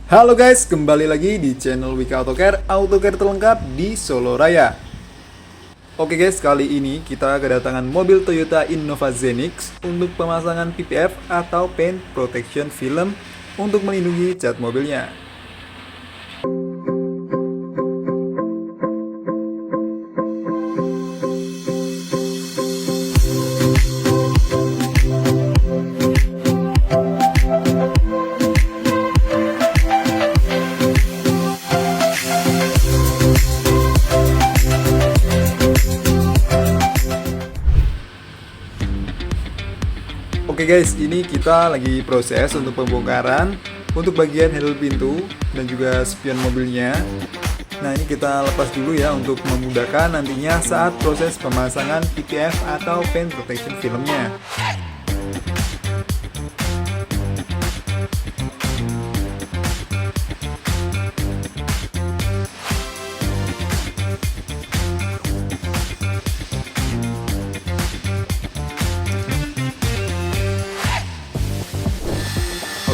Halo guys, kembali lagi di channel Wika Autocare terlengkap di Solo Raya. Oke guys, kali ini kita kedatangan mobil Toyota Innova Zenix untuk pemasangan PPF atau Paint Protection Film untuk melindungi cat mobilnya. Oke guys, ini kita lagi proses untuk pembongkaran untuk bagian handle pintu dan juga spion mobilnya. Nah, ini kita lepas dulu ya untuk memudahkan nantinya saat proses pemasangan PPF atau Paint Protection Filmnya.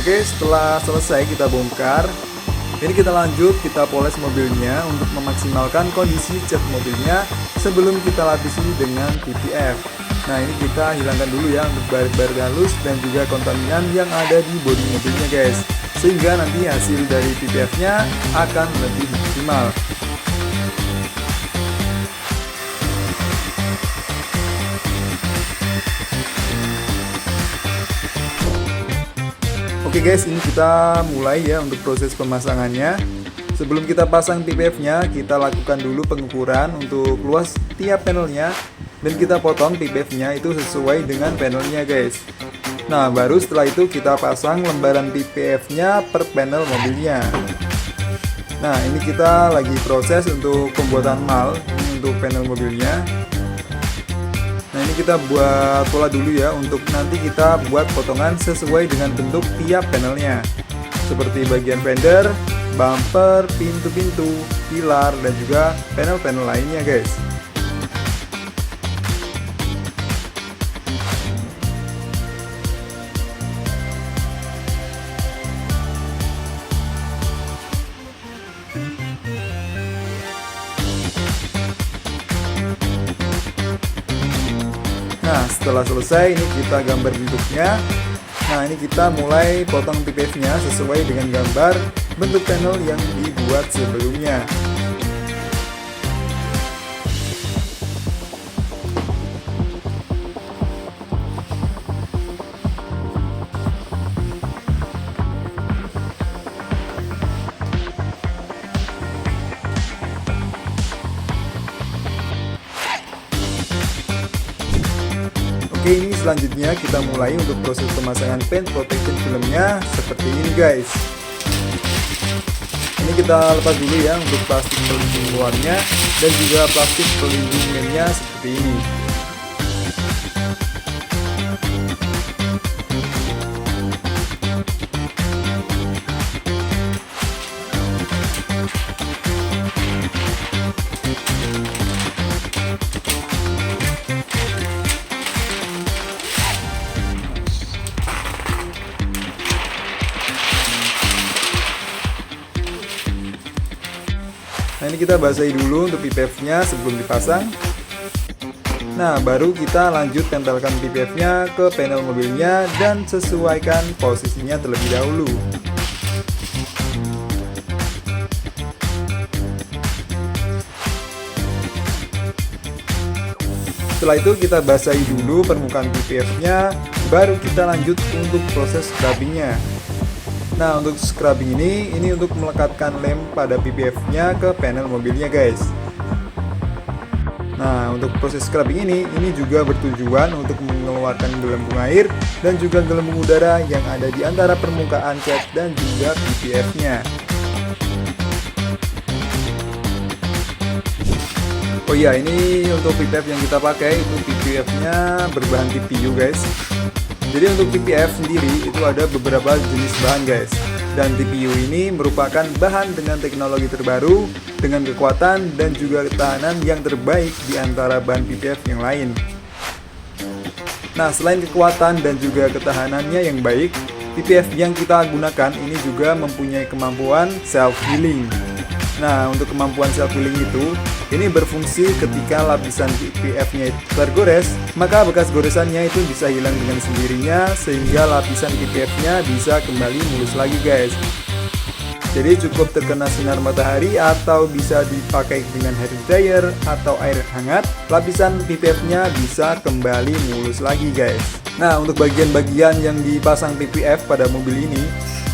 Oke, setelah selesai kita bongkar, ini kita lanjut kita poles mobilnya untuk memaksimalkan kondisi cat mobilnya sebelum kita lapisi dengan PPF. Nah, ini kita hilangkan dulu ya untuk baret-baret halus dan juga kontaminan yang ada di bodi mobilnya guys, sehingga nanti hasil dari PPF-nya akan lebih maksimal. Oke guys, ini kita mulai ya untuk proses pemasangannya. Sebelum kita pasang PPF-nya, kita lakukan dulu pengukuran untuk luas tiap panelnya dan kita potong PPF-nya itu sesuai dengan panelnya guys. Nah, baru setelah itu kita pasang lembaran PPF-nya per panel mobilnya. Nah, ini kita lagi proses untuk pembuatan mal untuk panel mobilnya. Nah, ini kita buat pola dulu ya untuk nanti kita buat potongan sesuai dengan bentuk tiap panelnya, seperti bagian fender, bumper, pintu-pintu, pilar, dan juga panel-panel lainnya guys. Nah, setelah selesai ini kita gambar bentuknya. Nah, ini kita mulai potong PPF-nya sesuai dengan gambar bentuk panel yang dibuat sebelumnya. Oke, ini selanjutnya kita mulai untuk proses pemasangan paint protection filmnya seperti ini guys. Ini kita lepas dulu ya untuk plastik pelindung luarnya dan juga plastik pelindung mainnya seperti ini. Nah, ini kita basahi dulu untuk PPF-nya sebelum dipasang. Nah, baru kita lanjut tempelkan PPF-nya ke panel mobilnya dan sesuaikan posisinya terlebih dahulu. Setelah itu kita basahi dulu permukaan PPF-nya, baru kita lanjut untuk proses scrubbing-nya. Nah, untuk scrubbing ini untuk melekatkan lem pada PPF-nya ke panel mobilnya guys. Nah, untuk proses scrubbing ini juga bertujuan untuk mengeluarkan gelembung air dan juga gelembung udara yang ada di antara permukaan cat dan juga PPF-nya. Oh iya, ini untuk PPF yang kita pakai itu PPF-nya berbahan TPU guys. Jadi untuk PPF sendiri itu ada beberapa jenis bahan guys. Dan TPU ini merupakan bahan dengan teknologi terbaru, dengan kekuatan dan juga ketahanan yang terbaik di antara bahan PPF yang lain. Nah, selain kekuatan dan juga ketahanannya yang baik, PPF yang kita gunakan ini juga mempunyai kemampuan self healing. Nah, untuk kemampuan self healing itu, ini berfungsi ketika lapisan PPF-nya tergores, maka bekas goresannya itu bisa hilang dengan sendirinya sehingga lapisan PPF-nya bisa kembali mulus lagi guys. Jadi cukup terkena sinar matahari atau bisa dipakai dengan hair dryer atau air hangat, lapisan PPF-nya bisa kembali mulus lagi guys. Nah, untuk bagian-bagian yang dipasang PPF pada mobil ini,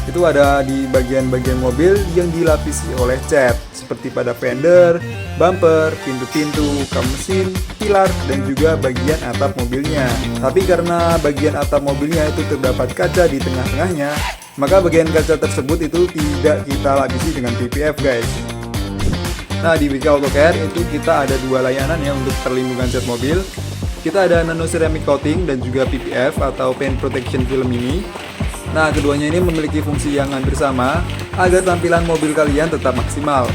itu ada di bagian-bagian mobil yang dilapisi oleh cat, seperti pada fender, bumper, pintu-pintu, kap mesin, pilar, dan juga bagian atap mobilnya. Tapi karena bagian atap mobilnya itu terdapat kaca di tengah-tengahnya, maka bagian kaca tersebut itu tidak kita lapisi dengan PPF guys. Nah, di WK Autocare itu kita ada dua layanan ya untuk perlindungan cat mobil. Kita ada nano ceramic coating dan juga PPF atau paint protection film ini. Nah, keduanya ini memiliki fungsi yang hampir sama agar tampilan mobil kalian tetap maksimal.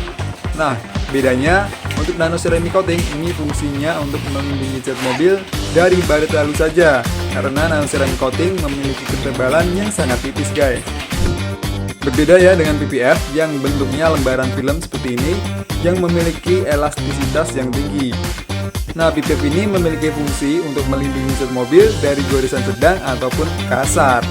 Nah, bedanya untuk nano ceramic coating ini fungsinya untuk melindungi cat mobil dari baret halus saja, karena nano ceramic coating memiliki ketebalan yang sangat tipis guys. Berbeda ya dengan PPF yang bentuknya lembaran film seperti ini yang memiliki elastisitas yang tinggi. Nah, PPF ini memiliki fungsi untuk melindungi cat mobil dari goresan sedang ataupun kasar.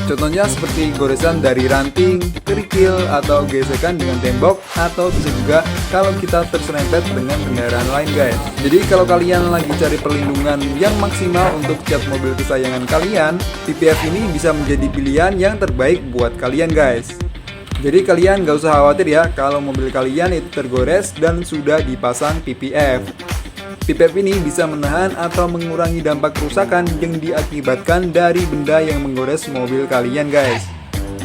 Contohnya seperti goresan dari ranting, kerikil, atau gesekan dengan tembok, atau bisa juga kalau kita terserempet dengan kendaraan lain guys. Jadi kalau kalian lagi cari perlindungan yang maksimal untuk cat mobil kesayangan kalian, PPF ini bisa menjadi pilihan yang terbaik buat kalian guys. Jadi kalian gak usah khawatir ya kalau mobil kalian itu tergores dan sudah dipasang PPF. PPF ini bisa menahan atau mengurangi dampak kerusakan yang diakibatkan dari benda yang menggores mobil kalian guys.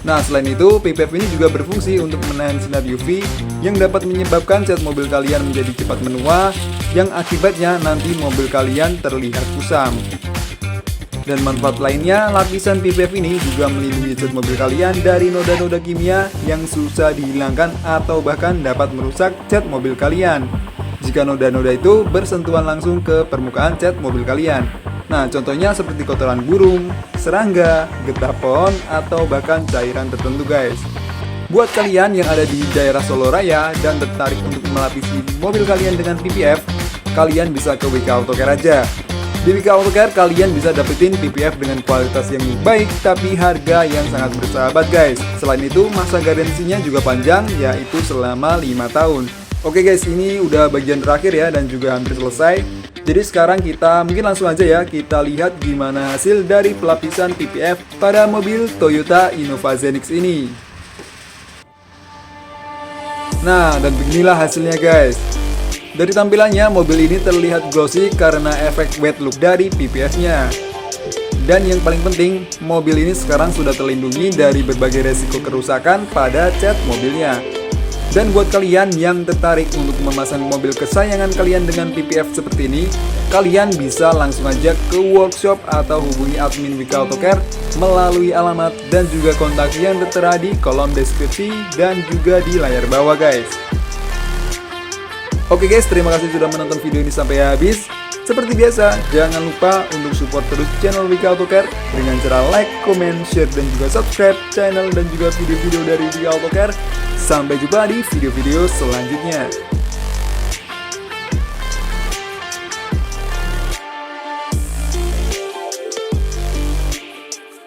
Nah, selain itu PPF ini juga berfungsi untuk menahan sinar UV yang dapat menyebabkan cat mobil kalian menjadi cepat menua, yang akibatnya nanti mobil kalian terlihat kusam. Dan manfaat lainnya, lapisan PPF ini juga melindungi cat mobil kalian dari noda-noda kimia yang susah dihilangkan atau bahkan dapat merusak cat mobil kalian jika noda-noda itu bersentuhan langsung ke permukaan cat mobil kalian. Nah, contohnya seperti kotoran burung, serangga, getah pohon, atau bahkan cairan tertentu guys. Buat kalian yang ada di daerah Solo Raya dan tertarik untuk melapisi mobil kalian dengan PPF, kalian bisa ke WK Autocare aja. Di WK Autocare kalian bisa dapetin PPF dengan kualitas yang baik tapi harga yang sangat bersahabat guys. Selain itu masa garansinya juga panjang, yaitu selama 5 tahun. Oke guys, ini udah bagian terakhir ya dan juga hampir selesai. Jadi sekarang kita mungkin langsung aja ya kita lihat gimana hasil dari pelapisan PPF pada mobil Toyota Innova Zenix ini. Nah, dan beginilah hasilnya guys. Dari tampilannya mobil ini terlihat glossy karena efek wet look dari PPF-nya. Dan yang paling penting, mobil ini sekarang sudah terlindungi dari berbagai resiko kerusakan pada cat mobilnya. Dan buat kalian yang tertarik untuk memasang mobil kesayangan kalian dengan PPF seperti ini, kalian bisa langsung aja ke workshop atau hubungi admin WK Autocare melalui alamat dan juga kontak yang tertera di kolom deskripsi dan juga di layar bawah guys. Oke guys, terima kasih sudah menonton video ini sampai habis. Seperti biasa, jangan lupa untuk support terus channel WK Autocare dengan cara like, comment, share, dan juga subscribe channel dan juga video-video dari WK Autocare. Sampai jumpa di video-video selanjutnya.